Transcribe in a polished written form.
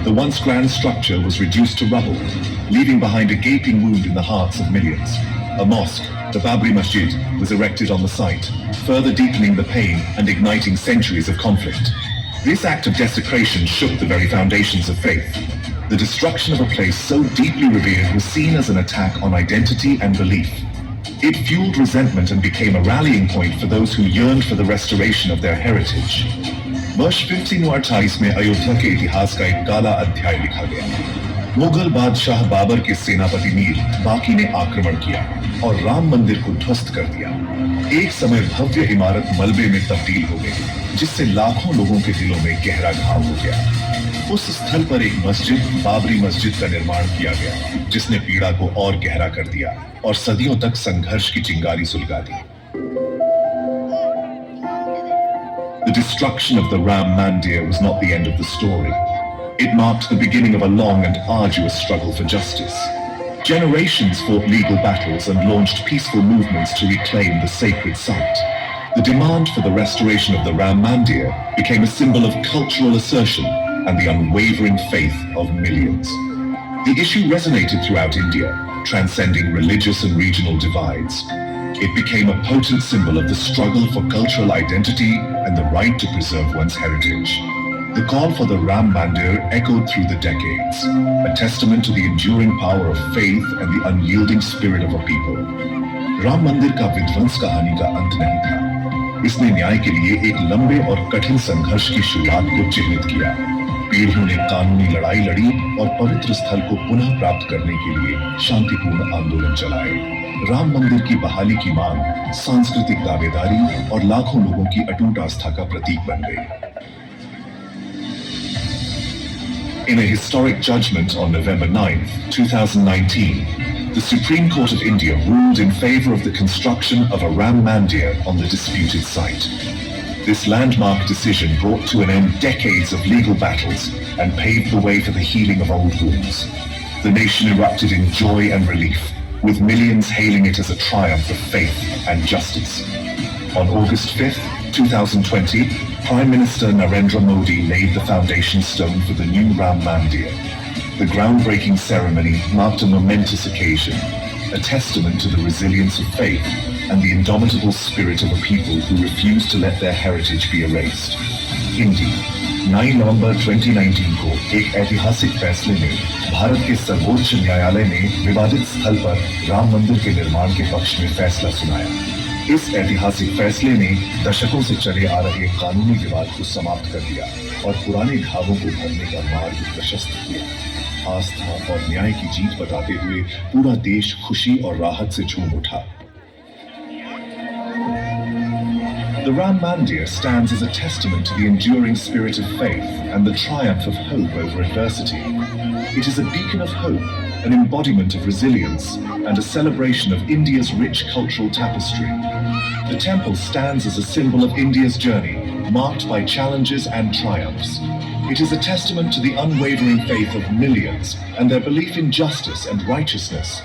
The once grand structure was reduced to rubble, leaving behind a gaping wound in the hearts of millions. A mosque, the Babri Masjid, was erected on the site, further deepening the pain and igniting centuries of conflict. This act of desecration shook the very foundations of faith. The destruction of a place so deeply revered was seen as an attack on identity and belief. It fueled resentment and became a rallying point for those who yearned for the restoration of their heritage. वर्ष 1528 में अयोध्या के इतिहास का एक काला अध्याय लिखा गया। मुगल बादशाह बाबर के सेनापति मीर बाकी ने आक्रमण किया और राम मंदिर को ध्वस्त कर दिया। एक समय भव्य इमारत मलबे में तब्दील हो गई, जिससे लाखों लोगों के दिलों में गहरा घाव हो गया। उस स्थल पर एक मस्जिद, बाबरी मस्जिद का निर्माण किया गया, जिसने पीड़ा को और गहरा कर दिया और सदियों तक संघर्ष की चिंगारी सुलगा दी। The destruction of the Ram Mandir was not the end of the story. It marked the beginning of a long and arduous struggle for justice. Generations fought legal battles and launched peaceful movements to reclaim the sacred site. The demand for the restoration of the Ram Mandir became a symbol of cultural assertion and the unwavering faith of millions. The issue resonated throughout India, transcending religious and regional divides. It became a potent symbol of the struggle for cultural identity and the right to preserve one's heritage. The call for the Ram Mandir echoed through the decades, a testament to the enduring power of faith and the unyielding spirit of a people. Ram मंदिर का विध्वंस कहानी का अंत नहीं था। इसने न्याय के लिए एक लंबे और कठिन संघर्ष की शुरुआत को चिन्हित किया। पीढ़ियों ने कानूनी लड़ाई लड़ी और पवित्र स्थल को पुनः प्राप्त करने के लिए शांतिपूर्ण आंदोलन चलाए। राम मंदिर की बहाली की मांग सांस्कृतिक दावेदारी और लाखों लोगों की अटूट आस्था का प्रतीक बन गई। In a historic judgment on November 9, 2019, the Supreme Court of India ruled in favor of the construction of a Ram Mandir on the disputed site. This landmark decision brought to an end decades of legal battles and paved the way for the healing of old wounds. The nation erupted in joy and relief, with millions hailing it as a triumph of faith and justice. On August 5th, 2020, Prime Minister Narendra Modi laid the foundation stone for the new Ram Mandir. The groundbreaking ceremony marked a momentous occasion, a testament to the resilience of faith and the indomitable spirit of a people who refuse to let their heritage be erased. Indeed, 9 नवंबर 2019 को एक ऐतिहासिक फैसले में भारत के सर्वोच्च न्यायालय ने विवादित स्थल पर राम मंदिर के निर्माण के पक्ष में फैसला सुनाया। इस ऐतिहासिक फैसले ने दशकों से चले आ रहे कानूनी विवाद को समाप्त कर दिया और पुराने घावों को भरने का मार्ग प्रशस्त किया। आस्था और न्याय की जीत बताते हुए पूरा देश खुशी और राहत से झूम उठा। The Ram Mandir stands as a testament to the enduring spirit of faith and the triumph of hope over adversity. It is a beacon of hope, an embodiment of resilience, and a celebration of India's rich cultural tapestry. The temple stands as a symbol of India's journey, marked by challenges and triumphs. It is a testament to the unwavering faith of millions and their belief in justice and righteousness.